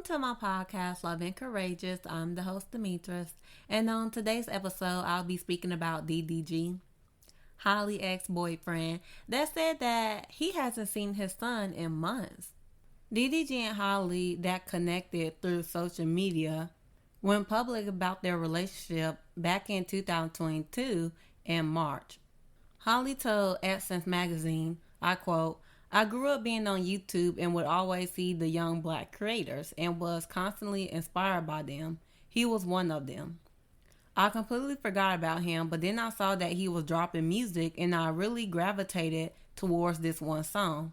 to my podcast, Love and Courageous. I'm the host, Demetris. And on today's episode, I'll be speaking about DDG, Holly's ex-boyfriend, that said that he hasn't seen his son in months. DDG and Holly, that connected through social media, went public about their relationship back in 2022 in March. Holly told Essence magazine, I quote, "I grew up being on YouTube and would always see the young black creators and was constantly inspired by them. He was one of them. I completely forgot about him, but then I saw that he was dropping music and I really gravitated towards this one song.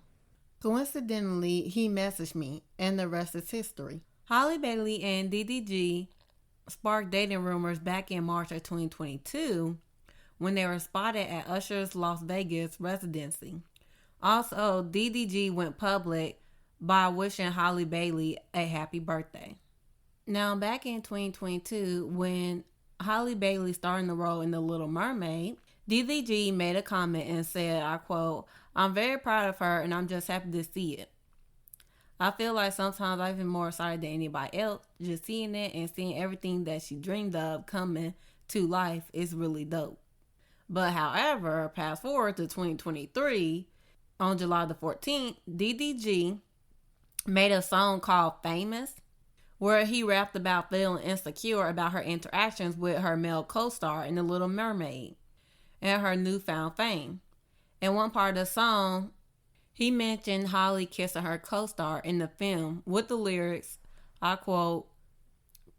Coincidentally, he messaged me and the rest is history." Halle Bailey and DDG sparked dating rumors back in March of 2022 when they were spotted at Usher's Las Vegas residency. Also, DDG went public by wishing Halle Bailey a happy birthday. Now, back in 2022, when Halle Bailey starred in the role in The Little Mermaid, DDG made a comment and said, I quote, "I'm very proud of her and I'm just happy to see it. I feel like sometimes I've been more excited than anybody else. Just seeing it and seeing everything that she dreamed of coming to life is really dope." But however, fast forward to 2023, on July the 14th, DDG made a song called Famous, where he rapped about feeling insecure about her interactions with her male co-star in The Little Mermaid and her newfound fame. In one part of the song, he mentioned Holly kissing her co-star in the film with the lyrics, I quote,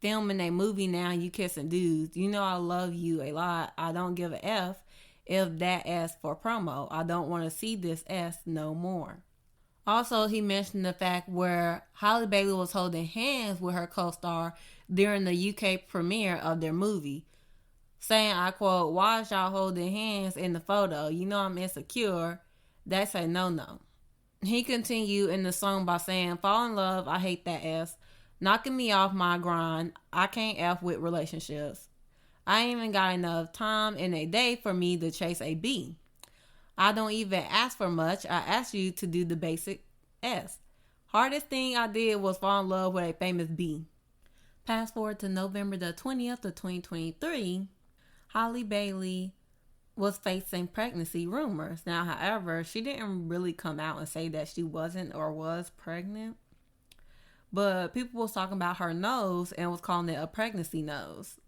"Filming a movie now, you kissing dudes. You know I love you a lot. I don't give a F if that S for promo. I don't want to see this S no more." Also, he mentioned the fact where Halle Bailey was holding hands with her co-star during the UK premiere of their movie, saying, I quote, "Why is y'all holding hands in the photo? You know I'm insecure. That's a no-no." He continued in the song by saying, "Fall in love, I hate that S. Knocking me off my grind. I can't F with relationships. I ain't even got enough time in a day for me to chase a B. I don't even ask for much. I ask you to do the basic S. Hardest thing I did was fall in love with a famous B." Fast forward to November the 20th of 2023, Halle Bailey was facing pregnancy rumors. Now, however, she didn't really come out and say that she wasn't or was pregnant. But people was talking about her nose and was calling it a pregnancy nose.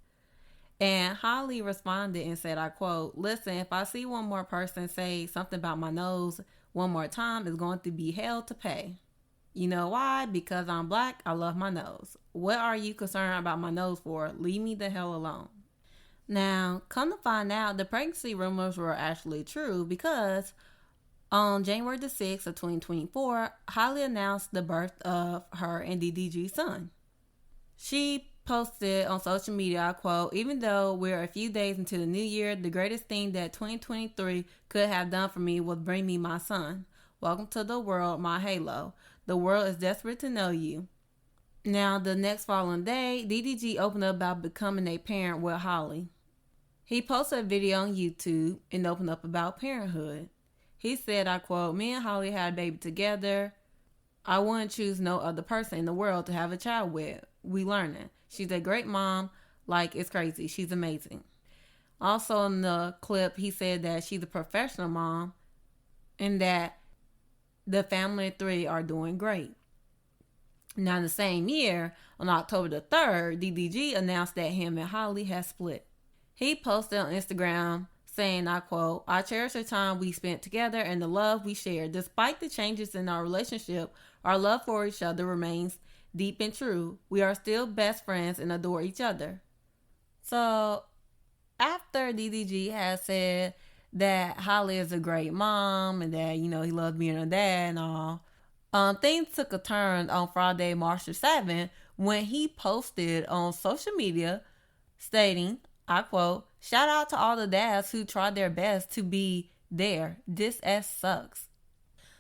And Holly responded and said, I quote, "Listen, if I see one more person say something about my nose one more time, it's going to be hell to pay. You know why? Because I'm black, I love my nose. What are you concerned about my nose for? Leave me the hell alone." Now, come to find out, the pregnancy rumors were actually true because on January the 6th of 2024, Holly announced the birth of her and DDG's son. She posted on social media, I quote, "Even though we're a few days into the new year, the greatest thing that 2023 could have done for me was bring me my son. Welcome to the world, my halo. The world is desperate to know you." Now, the next following day, DDG opened up about becoming a parent with Holly. He posted a video on YouTube and opened up about parenthood. He said, I quote, "Me and Holly had a baby together. I wouldn't choose no other person in the world to have a child with. We learning. She's a great mom. Like, it's crazy. She's amazing." Also in the clip, he said that she's a professional mom and that the family of three are doing great. Now, in the same year, on October the 3rd, DDG announced that him and Holly had split. He posted on Instagram saying, I quote, "I cherish the time we spent together and the love we shared. Despite the changes in our relationship, our love for each other remains deep and true. We are still best friends and adore each other." So, after DDG has said that Holly is a great mom and that, he loves being a dad and all, things took a turn on Friday, March the 7th, when he posted on social media stating, I quote, "Shout out to all the dads who tried their best to be there. This S sucks."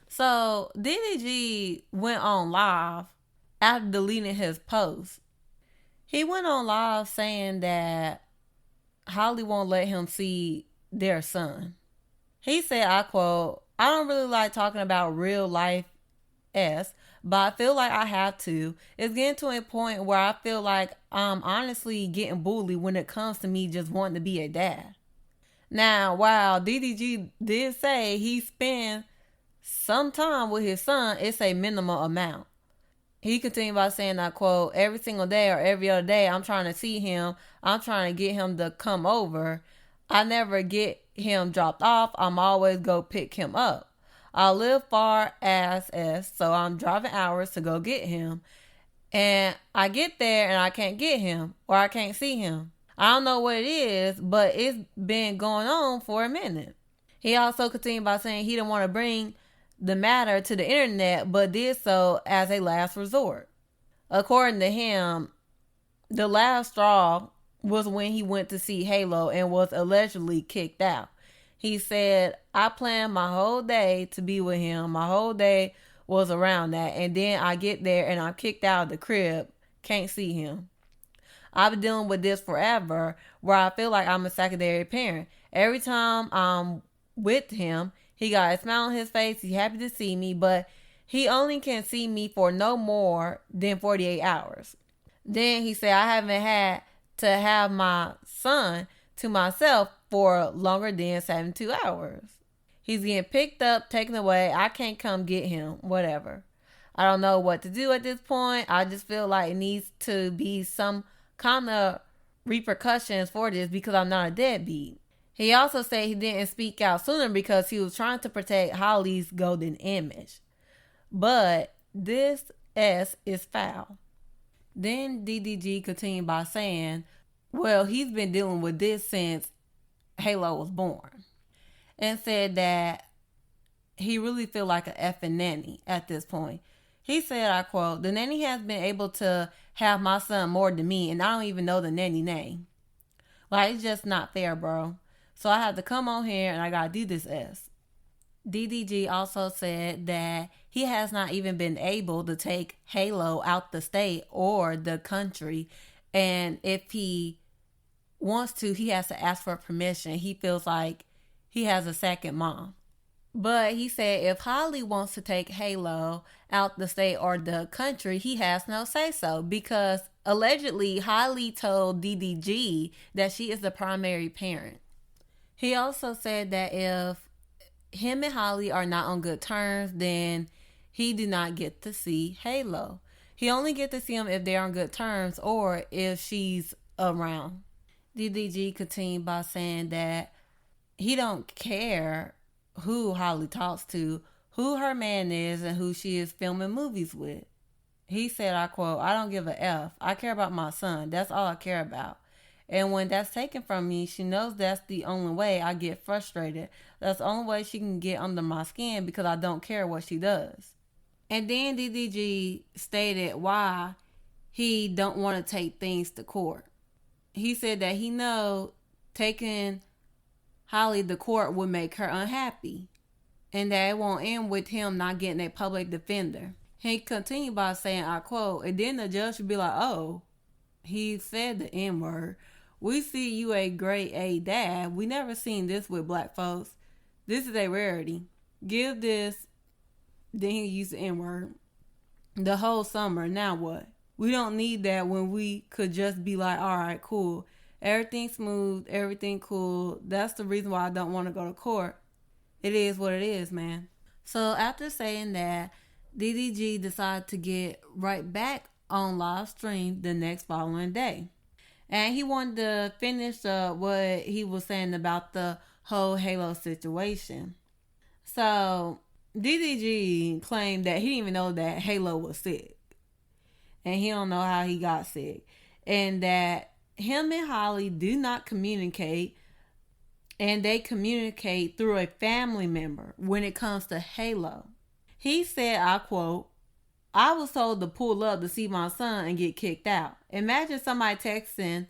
So DDG went on live after deleting his post. He went on live saying that Holly won't let him see their son. He said, I quote, "I don't really like talking about real life S, but I feel like I have to. It's getting to a point where I feel like I'm honestly getting bullied when it comes to me just wanting to be a dad. Now, while DDG did say he spends some time with his son, it's a minimal amount. He continued by saying, I quote, every single day or every other day, I'm trying to see him. I'm trying to get him to come over. I never get him dropped off. I'm always go pick him up. I live far as so I'm driving hours to go get him. And I get there and I can't get him or I can't see him. I don't know what it is, but it's been going on for a minute. He also continued by saying he didn't want to bring the matter to the internet, but did so as a last resort. According to him, the last straw was when he went to see Halo and was allegedly kicked out. He said, I planned my whole day to be with him. My whole day was around that. And then I get there and I'm kicked out of the crib. Can't see him. I've been dealing with this forever where I feel like I'm a secondary parent. Every time I'm with him, he got a smile on his face. He's happy to see me, but he only can see me for no more than 48 hours. Then he said, I haven't had to have my son to myself for longer than 72 hours. He's getting picked up, taken away. I can't come get him, whatever. I don't know what to do at this point. I just feel like it needs to be some kind of repercussions for this because I'm not a deadbeat. He also said he didn't speak out sooner because he was trying to protect Holly's golden image. But this S is foul. Then DDG continued by saying, well, he's been dealing with this since Halo was born. And said that he really feel like an effing nanny at this point. He said, I quote, the nanny has been able to have my son more than me and I don't even know the nanny name. Like, it's just not fair, bro. So I have to come on here and I gotta do this S. DDG also said that he has not even been able to take Halo out the state or the country. And if he wants to, he has to ask for permission. He feels like he has a second mom. But he said if Holly wants to take Halo out the state or the country, he has no say so because allegedly Holly told DDG that she is the primary parent. He also said that if him and Holly are not on good terms, then he do not get to see Halo. He only get to see him if they're on good terms or if she's around. DDG continued by saying that he don't care who Holly talks to, who her man is, and who she is filming movies with. He said, I quote, I don't give a F. I care about my son. That's all I care about. And when that's taken from me, she knows that's the only way I get frustrated. That's the only way she can get under my skin because I don't care what she does. And then DDG stated why he don't want to take things to court. He said that he know taking Holly to court would make her unhappy. And that it won't end with him not getting a public defender. He continued by saying, I quote, and then the judge should be like, oh, he said the N-word. We see you a grade A dad. We never seen this with black folks. This is a rarity. Give this. Then he used the N-word. The whole summer. Now what? We don't need that when we could just be like, all right, cool. Everything smooth. Everything cool. That's the reason why I don't want to go to court. It is what it is, man. So after saying that, DDG decided to get right back on live stream the next following day. And he wanted to finish what he was saying about the whole Halo situation. So DDG claimed that he didn't even know that Halo was sick. And he don't know how he got sick. And that him and Holly do not communicate. And they communicate through a family member when it comes to Halo. He said, I quote, I was told to pull up to see my son and get kicked out. Imagine somebody texting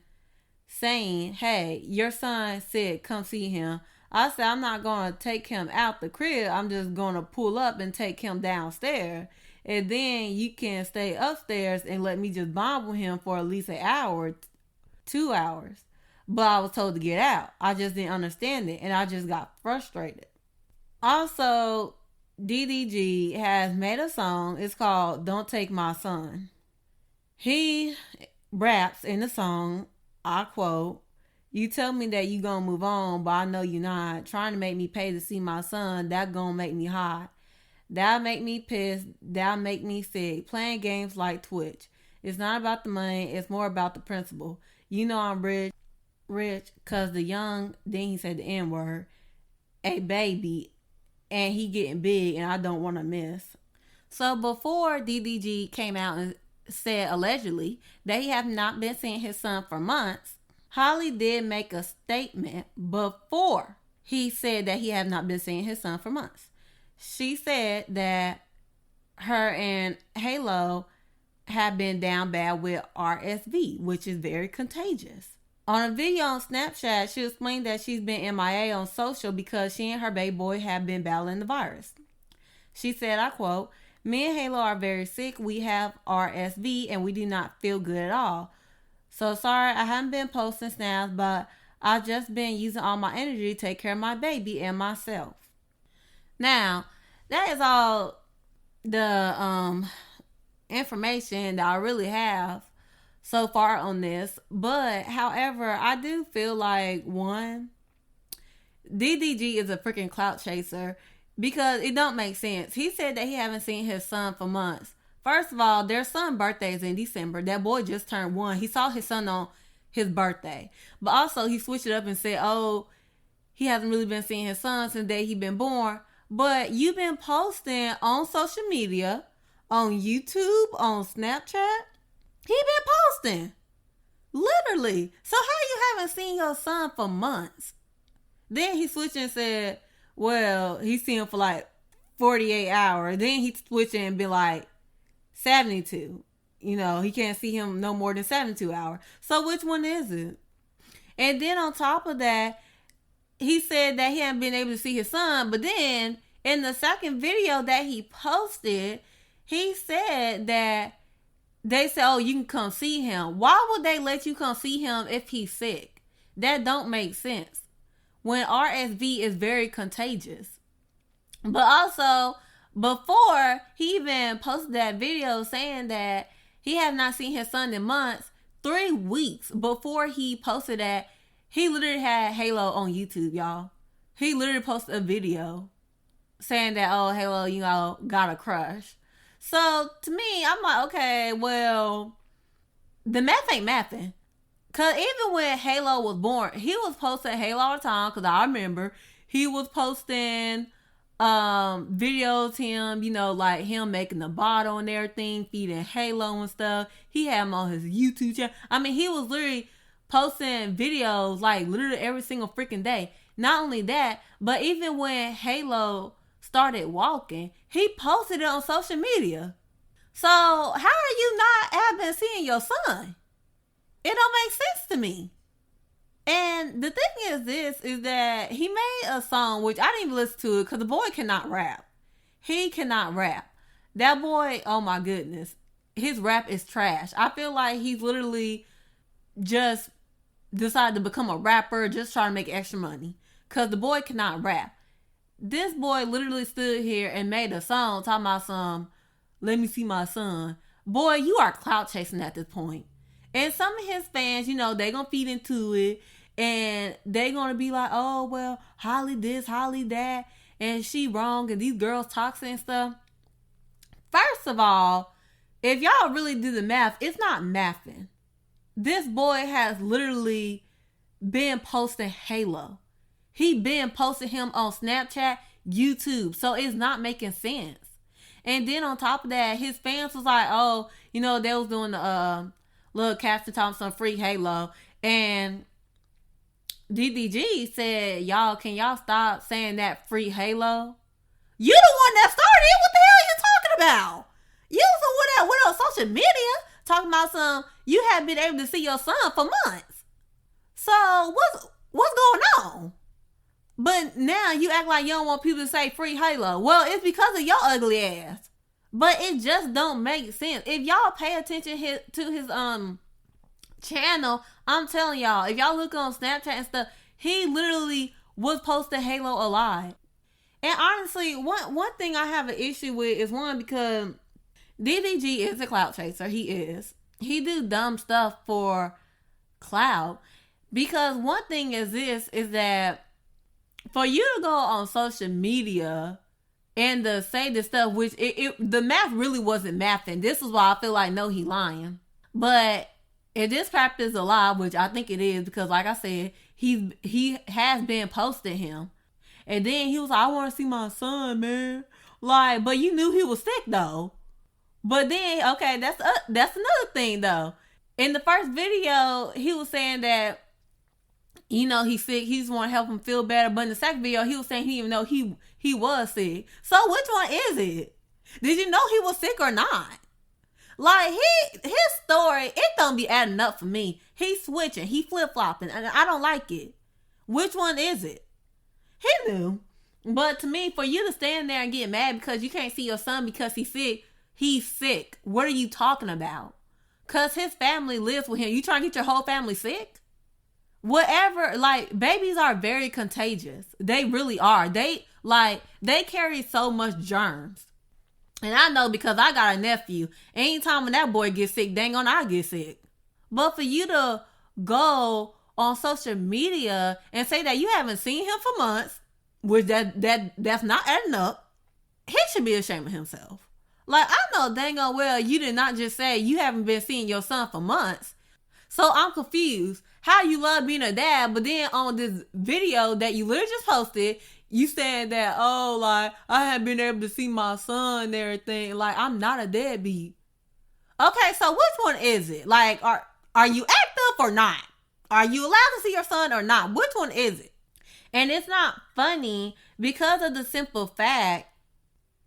saying, hey, your son said come see him. I said, I'm not going to take him out the crib. I'm just going to pull up and take him downstairs. And then you can stay upstairs and let me just bond with him for at least an hour, 2 hours. But I was told to get out. I just didn't understand it. And I just got frustrated. Also, DDG has made a song. It's called Don't Take My Son. He raps in the song, I quote, "You tell me that you gonna move on, but I know you not. Trying to make me pay to see my son, that gonna make me hot. That'll make me pissed. That'll make me sick. Playing games like Twitch. It's not about the money. It's more about the principle. You know I'm rich, cause the young," then he said the N word, "a baby, and he getting big, and I don't want to miss." So before DDG came out and said allegedly that he have not been seeing his son for months, Halle did make a statement before he said that he have not been seeing his son for months. She said that her and Halo have been down bad with RSV, which is very contagious. On a video on Snapchat, she explained that she's been MIA on social because she and her baby boy have been battling the virus. She said, I quote, "Me and Halo are very sick. We have RSV and we do not feel good at all. So sorry I haven't been posting snaps, but I've just been using all my energy to take care of my baby and myself." Now, that is all the information that I really have so far on this. But, however, I do feel like, one, DDG is a freaking clout chaser because it don't make sense. He said that he haven't seen his son for months. First of all, their son's birthday is in December. That boy just turned 1. He saw his son on his birthday. But also, he switched it up and said, oh, he hasn't really been seeing his son since the day he been born. But you've been posting on social media, on YouTube, on Snapchat. He been posting. Literally. So how you haven't seen your son for months? Then he switched and said, well, he's seen him for like 48 hours. Then he switched and be like 72. You know, he can't see him no more than 72 hours. So which one is it? And then on top of that, he said that he hadn't been able to see his son. But then in the second video that he posted, he said that they said, oh, you can come see him. Why would they let you come see him if he's sick? That don't make sense. When RSV is very contagious. But also, before he even posted that video saying that he had not seen his son in months, 3 weeks before he posted that, he literally had Halo on YouTube, y'all. He literally posted a video saying that, oh, Halo, you know, got a crush. So, to me, I'm like, okay, well, the math ain't mathing. Because even when Halo was born, he was posting Halo all the time. Because I remember he was posting videos, him, you know, like him making the bottle and everything, feeding Halo and stuff. He had him on his YouTube channel. I mean, he was literally posting videos like literally every single freaking day. Not only that, but even when Halo started walking, he posted it on social media. So how are you not have been seeing your son? It don't make sense to me. And the thing is this, is that he made a song, which I didn't even listen to it because the boy cannot rap. He cannot rap. That boy, oh my goodness, his rap is trash. I feel like he's literally just decided to become a rapper, just trying to make extra money. Because the boy cannot rap. This boy literally stood here and made a song talking about some, let me see my son. Boy, you are clout chasing at this point. And some of his fans, you know, they gonna feed into it. And they gonna be like, oh, well, Halle this, Halle that. And she wrong. And these girls toxic and stuff. First of all, if y'all really do the math, it's not mathing. This boy has literally been posting Halo. He been posting him on Snapchat, YouTube. So it's not making sense. And then on top of that, his fans was like, oh, you know, they was doing the little Captain Thompson free Halo. And DDG said, y'all, can y'all stop saying that free Halo? You the one that started it. What the hell are you talking about? You the one that went on social media talking about some, you haven't been able to see your son for months. So what's going on? But now you act like you don't want people to say free Halo. Well, it's because of your ugly ass. But it just don't make sense. If y'all pay attention to his channel, I'm telling y'all, if y'all look on Snapchat and stuff, he literally was posting Halo alive. And honestly, one thing I have an issue with is one, because DDG is a clout chaser. He is. He do dumb stuff for clout. Because one thing is this, is that for you to go on social media and to say this stuff, which the math really wasn't mathing. This is why I feel like, no, he lying. But if this crap is a lie, which I think it is, because like I said, he has been posting him. And then he was like, I want to see my son, man. Like, but you knew he was sick, though. But then, okay, that's another thing, though. In the first video, he was saying that, you know, he's sick. He just want to help him feel better. But in the second video, he was saying he didn't even know he was sick. So which one is it? Did you know he was sick or not? Like, his story, it don't be adding up for me. He's switching. He flip-flopping. And I don't like it. Which one is it? He knew. But to me, for you to stand there and get mad because you can't see your son because he's sick. What are you talking about? Because his family lives with him. You trying to get your whole family sick? Whatever. Like, babies are very contagious. They really are. They carry so much germs. And I know because I got a nephew. Anytime when that boy gets sick, dang on, I get sick. But for you to go on social media and say that you haven't seen him for months, which that's not adding up, he should be ashamed of himself. Like, I know dang on well you did not just say you haven't been seeing your son for months. So I'm confused. How you love being a dad, but then on this video that you literally just posted, you saying that, oh, like, I haven't been able to see my son and everything. Like, I'm not a deadbeat. Okay, so which one is it? Like, are you active or not? Are you allowed to see your son or not? Which one is it? And it's not funny because of the simple fact,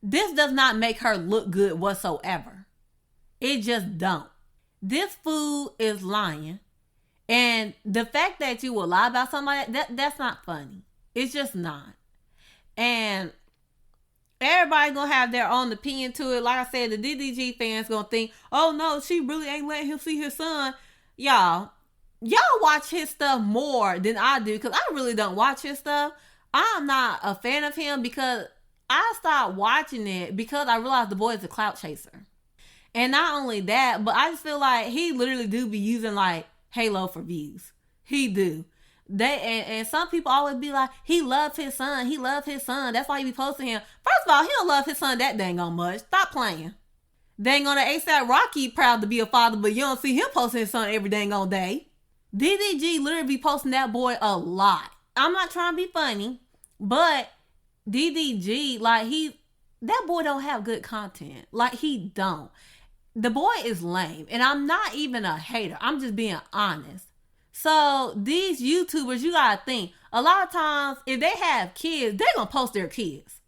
this does not make her look good whatsoever. It just don't. This fool is lying. And the fact that you will lie about something like that's not funny. It's just not. And everybody gonna have their own opinion to it. Like I said, the DDG fans gonna think, oh no, she really ain't letting him see his son. Y'all watch his stuff more than I do, because I really don't watch his stuff. I'm not a fan of him because I stopped watching it because I realized the boy is a clout chaser. And not only that, but I just feel like he literally do be using like Halo for views. He do. And some people always be like, he loves his son. He loves his son. That's why he be posting him. First of all, he don't love his son that dang on much. Stop playing. Dang on the ASAP Rocky proud to be a father, but you don't see him posting his son every dang on day. DDG literally be posting that boy a lot. I'm not trying to be funny, but DDG, like, that boy don't have good content. Like, he don't. The boy is lame. And I'm not even a hater. I'm just being honest. So, these YouTubers, you gotta think, a lot of times, if they have kids, they're gonna post their kids.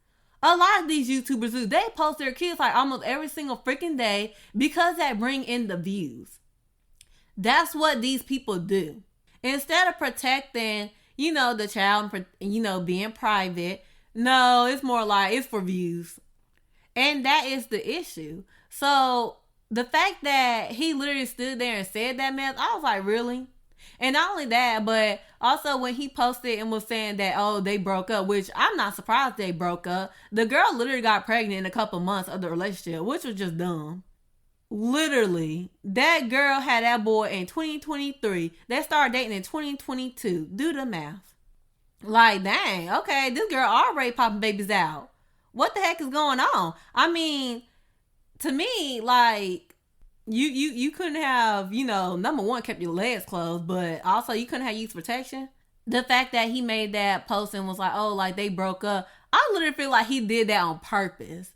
A lot of these YouTubers do. They post their kids like almost every single freaking day because that bring in the views. That's what these people do. Instead of protecting, the child, being private, no, it's more like it's for views. And that is the issue. So, the fact that he literally stood there and said that mess, I was like, really? And not only that, but also when he posted and was saying that, oh, they broke up, which I'm not surprised they broke up. The girl literally got pregnant in a couple months of the relationship, which was just dumb. Literally, that girl had that boy in 2023. They started dating in 2022. Do the math. Like, dang, okay, this girl already popping babies out. What the heck is going on? I mean, to me, like, you couldn't have, number one, kept your legs closed, but also you couldn't have used protection. The fact that he made that post and was like, oh, like, they broke up. I literally feel like he did that on purpose.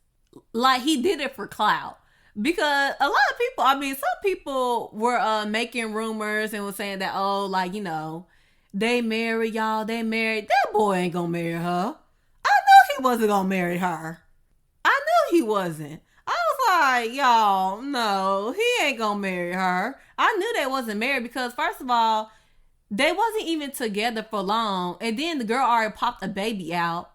Like, he did it for clout. Because a lot of people, some people were making rumors and was saying that, oh, like, they married, y'all. They married. That boy ain't gonna marry her. I knew he wasn't gonna marry her. I knew he wasn't. I was like, y'all, no, he ain't gonna marry her. I knew they wasn't married because, first of all, they wasn't even together for long. And then the girl already popped a baby out.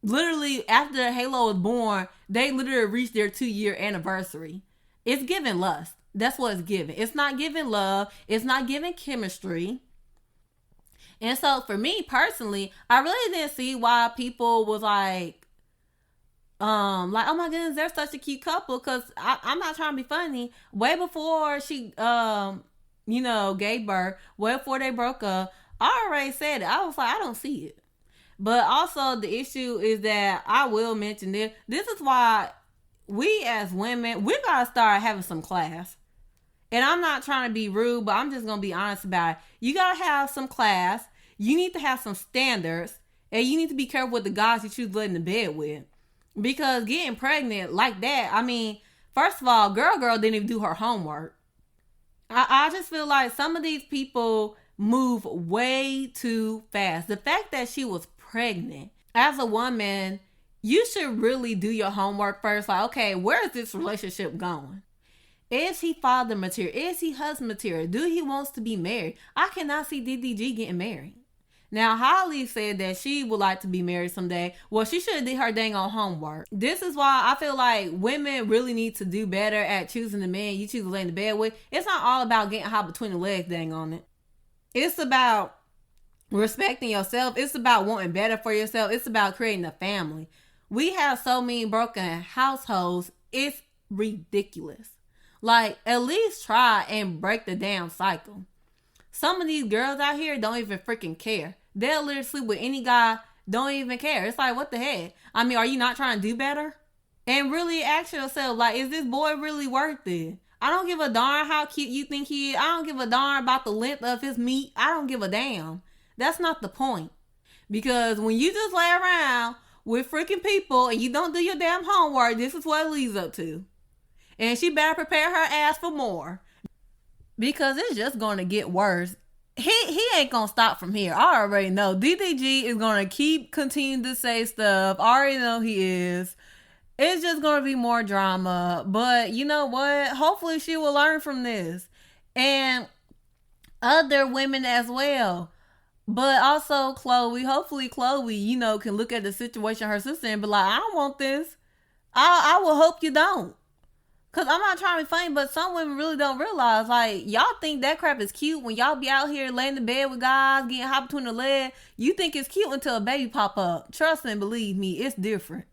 Literally, after Halo was born, they literally reached their 2-year anniversary. It's giving lust. That's what it's giving. It's not giving love. It's not giving chemistry. And so for me personally, I really didn't see why people was like, oh my goodness, they're such a cute couple. Cause I'm not trying to be funny. Way before she, gave birth, way before they broke up, I already said it. I was like, I don't see it. But also the issue is that I will mention this. This is why we as women, we gotta start having some class. And I'm not trying to be rude, but I'm just gonna be honest about it. You gotta have some class. You need to have some standards, and you need to be careful with the guys you choose to let in the bed with. Because getting pregnant like that, I mean, first of all, girl didn't even do her homework. I just feel like some of these people move way too fast. The fact that she was pregnant, as a woman, you should really do your homework first. Like, okay, where is this relationship going? Is he father material? Is he husband material? Do he wants to be married? I cannot see DDG getting married. Now, Halle said that she would like to be married someday. Well, she should have did her dang on homework. This is why I feel like women really need to do better at choosing the man you choose to lay in the bed with. It's not all about getting hot between the legs dang on it. It's about respecting yourself. It's about wanting better for yourself. It's about creating a family. We have so many broken households. It's ridiculous. Like, at least try and break the damn cycle. Some of these girls out here don't even freaking care. They'll literally sleep with any guy, don't even care. It's like, what the heck? I mean, are you not trying to do better? And really ask yourself, like, is this boy really worth it? I don't give a darn how cute you think he is. I don't give a darn about the length of his meat. I don't give a damn. That's not the point. Because when you just lay around with freaking people and you don't do your damn homework, this is what it leads up to. And she better prepare her ass for more. Because it's just going to get worse. He ain't going to stop from here. I already know. DDG is going to continue to say stuff. I already know he is. It's just going to be more drama. But you know what? Hopefully she will learn from this. And other women as well. But also Chloe. Hopefully Chloe, can look at the situation her sister and be like, I don't want this. I will hope you don't. Because I'm not trying to be funny, but some women really don't realize, like, y'all think that crap is cute when y'all be out here laying in bed with guys, getting hot between the legs. You think it's cute until a baby pop up. Trust and believe me, it's different.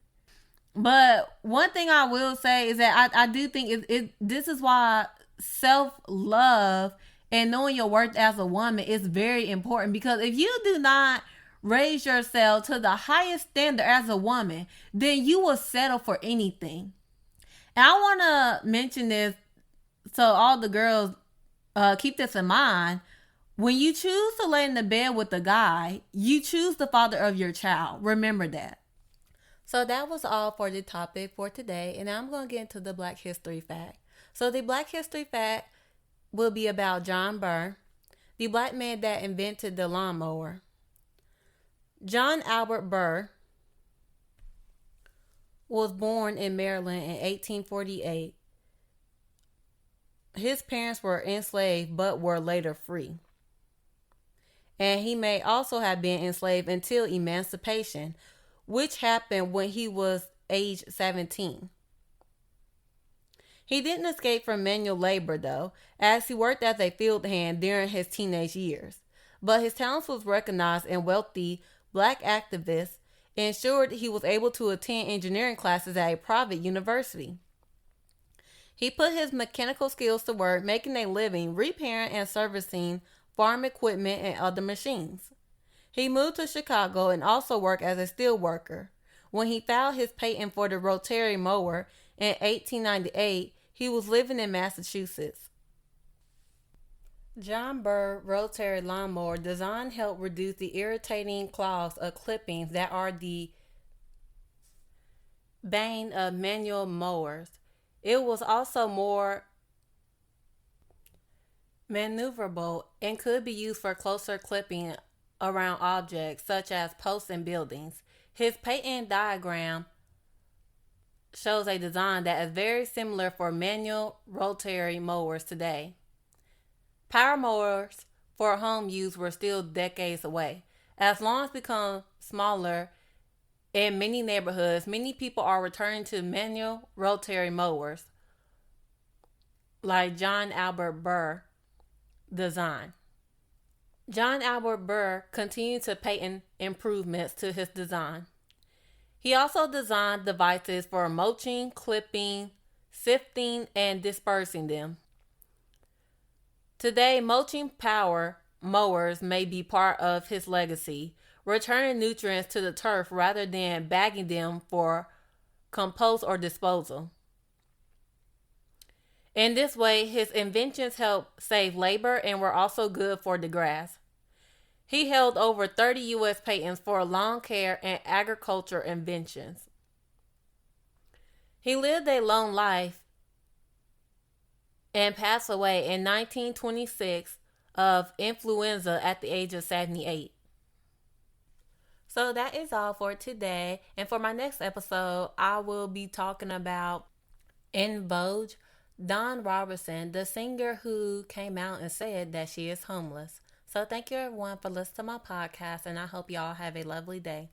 But one thing I will say is that I do think this is why self-love and knowing your worth as a woman is very important. Because if you do not raise yourself to the highest standard as a woman, then you will settle for anything. And I want to mention this so all the girls keep this in mind. When you choose to lay in the bed with a guy, you choose the father of your child. Remember that. So that was all for the topic for today. And now I'm going to get into the Black History Fact. So the Black History Fact will be about John Burr, the black man that invented the lawnmower. John Albert Burr was born in Maryland in 1848. His parents were enslaved but were later free. And he may also have been enslaved until emancipation, which happened when he was age 17. He didn't escape from manual labor though, as he worked as a field hand during his teenage years. But his talents was recognized, and wealthy black activists ensured he was able to attend engineering classes at a private university. He put his mechanical skills to work, making a living repairing and servicing farm equipment and other machines. He moved to Chicago and also worked as a steel worker. When he filed his patent for the rotary mower in 1898, he was living in Massachusetts. John Burr rotary lawnmower design helped reduce the irritating claws of clippings that are the bane of manual mowers. It was also more maneuverable and could be used for closer clipping around objects such as posts and buildings. His patent diagram shows a design that is very similar for manual rotary mowers today. Power mowers for home use were still decades away. As lawns become smaller in many neighborhoods, many people are returning to manual rotary mowers like John Albert Burr design. John Albert Burr continued to patent improvements to his design. He also designed devices for mulching, clipping, sifting, and dispersing them. Today, mulching power mowers may be part of his legacy, returning nutrients to the turf rather than bagging them for compost or disposal. In this way, his inventions helped save labor and were also good for the grass. He held over 30 U.S. patents for lawn care and agriculture inventions. He lived a long life and passed away in 1926 of influenza at the age of 78. So that is all for today. And for my next episode, I will be talking about En Vogue, Dawn Robertson, the singer who came out and said that she is homeless. So thank you everyone for listening to my podcast, and I hope y'all have a lovely day.